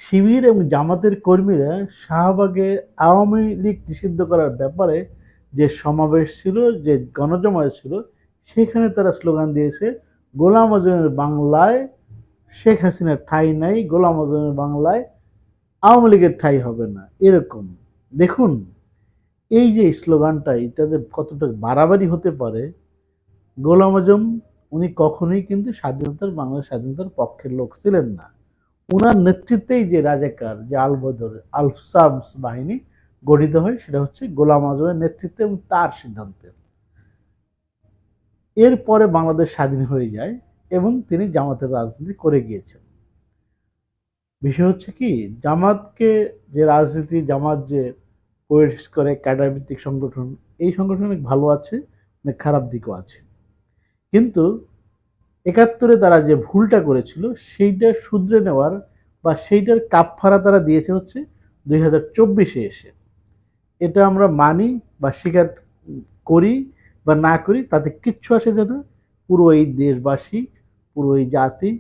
শিবির এবং জামাতের কর্মীরা শাহবাগে আওয়ামী লীগ নিষিদ্ধ করার ব্যাপারে যে সমাবেশ ছিল, যে গণজমায়েত ছিল, সেখানে তারা স্লোগান দিয়েছে, গোলাম আজমের বাংলায় শেখ হাসিনার ঠাঁই নাই, গোলাম আজমের বাংলায় আওয়ামী লীগের ঠাঁই হবে না। এরকম দেখুন, এই যে স্লোগানটা, এটা যে কতটা বাড়াবাড়ি হতে পারে। গোলাম আজম উনি কখনোই কিন্তু বাংলাদেশ স্বাধীনতার পক্ষের লোক ছিলেন না। উনার নেতৃত্বেই যে রাজাকার, যে আল বদর, আল সামস বাহিনী গঠিত হয়, সেটা হচ্ছে গোলাম আজমের নেতৃত্বে এবং তার সিদ্ধান্তে। এরপরে বাংলাদেশ স্বাধীন হয়ে যায় এবং তিনি জামাতের রাজনীতি করে গিয়েছেন। বিষয় হচ্ছে কি, জামাতকে যে রাজনীতি, জামাত যে পরিবেশ করে ক্যাডার ভিত্তিক সংগঠন, এই সংগঠন অনেক ভালো আছে, অনেক খারাপ দিকও আছে। কিন্তু ৭১-এ তারা যে ভুলটা করেছিল সেইটা শুধরে নেওয়ার বা সেইটার কাফফারা তারা দিয়েছে হচ্ছে ২০২৪-এ এসে। এটা আমরা মানি বা স্বীকার করি বা না করি, তাতে কিচ্ছু আসে যায় না। পুরো এই দেশবাসী, পুরো এই জাতি,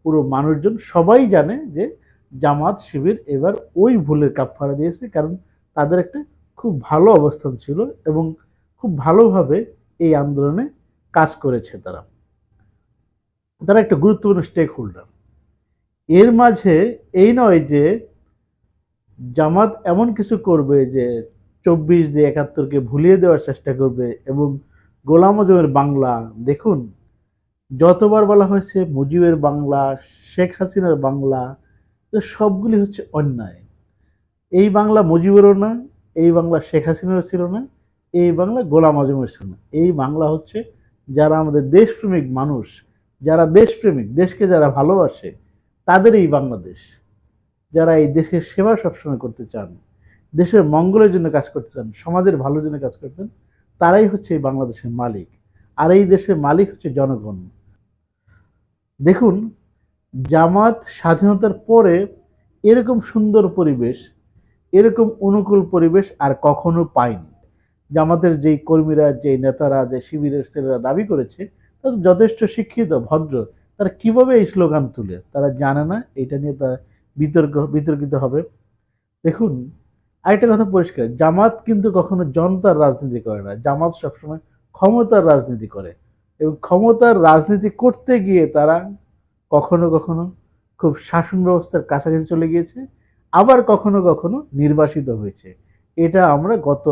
পুরো মানুষজন সবাই জানে যে জামাত শিবির এবার ওই ভুলের কাফফারা দিয়েছে, কারণ তাদের একটা খুব ভালো অবস্থান ছিল এবং খুব ভালোভাবে এই আন্দোলনে কাজ করেছে তারা। তারা একটা গুরুত্বপূর্ণ স্টেক হোল্ডার। এর মাঝে এই নয় যে জামাত এমন কিছু করবে যে ২৪ দিয়ে ৭১-কে ভুলিয়ে দেওয়ার চেষ্টা করবে এবং গোলাম আজমের বাংলা, দেখুন যতবার বলা হয়েছে মুজিবের বাংলা, শেখ হাসিনার বাংলা, সবগুলি হচ্ছে অন্যায়। এই বাংলা মুজিবেরও না, এই বাংলা শেখ হাসিনারও ছিল না, এই বাংলা গোলাম আজমের ছিল না। এই বাংলা হচ্ছে যারা আমাদের দেশপ্রেমিক মানুষ, যারা দেশপ্রেমিক, দেশকে যারা ভালোবাসে, তাদের এই বাংলাদেশ। যারা এই দেশের সেবা সবসময় করতে চান, দেশের মঙ্গলের জন্য কাজ করতে চান, সমাজের ভালোর জন্য কাজ করতেন, তারাই হচ্ছে এই বাংলাদেশের মালিক। আর এই দেশের মালিক হচ্ছে জনগণ। দেখুন, জামাত স্বাধীনতার পরে এরকম সুন্দর পরিবেশ, এরকম অনুকূল পরিবেশ আর কখনো পায়নি। জামাতের যেই কর্মীরা, যে নেতারা, যে শিবিরের ছেলেরা দাবি করেছে, তারা যথেষ্ট শিক্ষিত, ভদ্র। তারা কিভাবে এই স্লোগান তুলে, তারা জানে না। এটা নিয়ে তারা বিতর্কিত হবে। দেখুন, আরেকটা কথা পরিষ্কার, জামাত কিন্তু কখনো জনতার রাজনীতি করে না। জামাত সবসময় ক্ষমতার রাজনীতি করে এবং ক্ষমতার রাজনীতি করতে গিয়ে তারা কখনো কখনো খুব শাসন ব্যবস্থার কাছাকাছি চলে গিয়েছে, আবার কখনো কখনো নির্বাসিত হয়েছে। এটা আমরা গত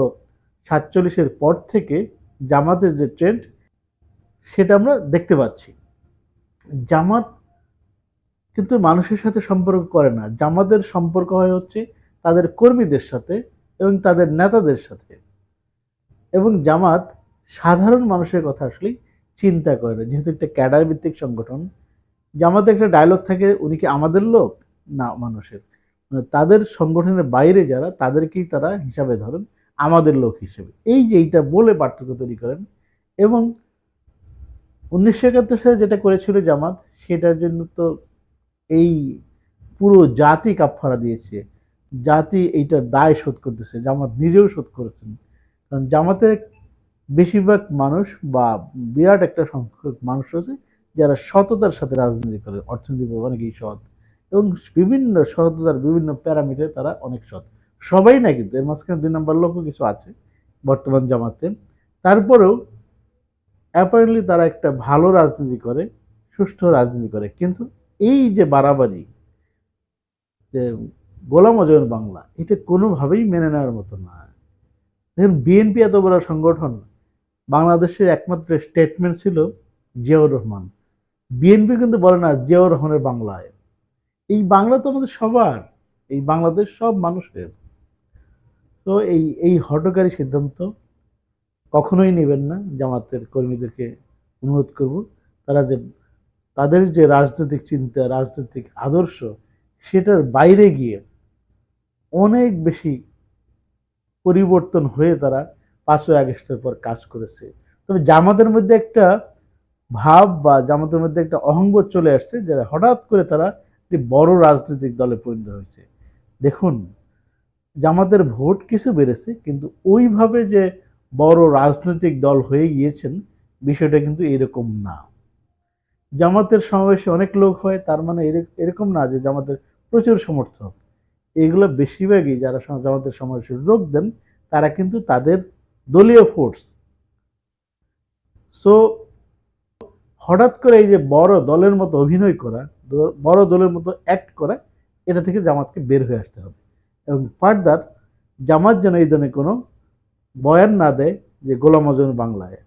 ৪৭-এর পর থেকে জামাতের যে ট্রেন্ড, সেটা আমরা দেখতে পাচ্ছি। জামাত কিন্তু মানুষের সাথে সম্পর্ক করে না। জামাতের সম্পর্ক হয় হচ্ছে তাদের কর্মীদের সাথে এবং তাদের নেতাদের সাথে। এবং জামাত সাধারণ মানুষের কথা আসলে চিন্তা করে না, যেহেতু একটা ক্যাডার ভিত্তিক সংগঠন। জামাতে একটা ডায়লগ থাকে, উনি কি আমাদের লোক না মানুষের, মানে তাদের সংগঠনের বাইরে যারা, তাদেরকেই তারা হিসাবে ধরেন আমাদের লোক হিসেবে। এই যে এইটা বলে পার্থক্য তৈরি করেন। এবং ১৯৭১ সালে যেটা করেছিল জামাত, সেটার জন্য তো এই পুরো জাতি কাফফারা দিয়েছে। জাতি এইটার দায় শোধ করতেছে, জামাত নিজেও শোধ করেছেন। কারণ জামাতের বেশিরভাগ মানুষ বা বিরাট একটা সংখ্যক মানুষ আছে যারা সততার সাথে রাজনীতি করে, অর্থনীতি অনেকেই সৎ এবং বিভিন্ন সততার বিভিন্ন প্যারামিটারে তারা অনেক সৎ। সবাই না, কিন্তু এর মাঝখানে ২ নম্বর লোকও কিছু আছে বর্তমান জামাতে। তারপরেও অ্যাপারেন্টলি তারা একটা ভালো রাজনীতি করে, সুষ্ঠু রাজনীতি করে। কিন্তু এই যে বাড়াবাড়ি, যে গোলাম আজমের বাংলা, এটা কোনোভাবেই মেনে নেওয়ার মতো না। দেখুন, বিএনপি এত বড় সংগঠন, বাংলাদেশের একমাত্র স্টেটমেন্ট ছিল জিয়াউর রহমান। বিএনপি কিন্তু বলে না জিয়াউর রহমানের বাংলায়। এই বাংলা তো আমাদের সবার, এই বাংলাদেশ সব মানুষের। তো এই এই হঠকারী সিদ্ধান্ত কখনোই নেবেন না। জামাতের কর্মীদেরকে অনুরোধ করব, তারা যে তাদের যে রাজনৈতিক চিন্তা, রাজনৈতিক আদর্শ, সেটার বাইরে গিয়ে অনেক বেশি পরিবর্তন হয়ে তারা ৫ই আগস্টের পর কাজ করেছে। তবে জামাতের মধ্যে একটা ভাব বা জামাতের মধ্যে একটা অহংবোধ চলে আসছে, যারা হঠাৎ করে তারা একটি বড় রাজনৈতিক দলে পরিণত হয়েছে। দেখুন, জামাতের ভোট কিছু বেড়েছে, কিন্তু ওইভাবে যে বড় রাজনৈতিক দল হয়ে গিয়েছেন, বিষয়টা কিন্তু এরকম না। জামাতের সমাবেশে অনেক লোক হয়, তার মানে এরকম না যে জামাতের প্রচুর সমর্থক। এগুলো বেশিরভাগই যারা জামাতের সমাবেশে যোগ দেন তারা কিন্তু তাদের দলীয় ফোর্স। সো হঠাৎ করে এই যে বড় দলের মতো অভিনয় করা, বড় দলের মতো অ্যাক্ট করা, এটা থেকে জামাতকে বের হয়ে আসতে হবে। এবং ফার্দার জামাত যেন এই ধরনের কোনো বয়ান না দেয় যে গোলাম আজম বাংলায়।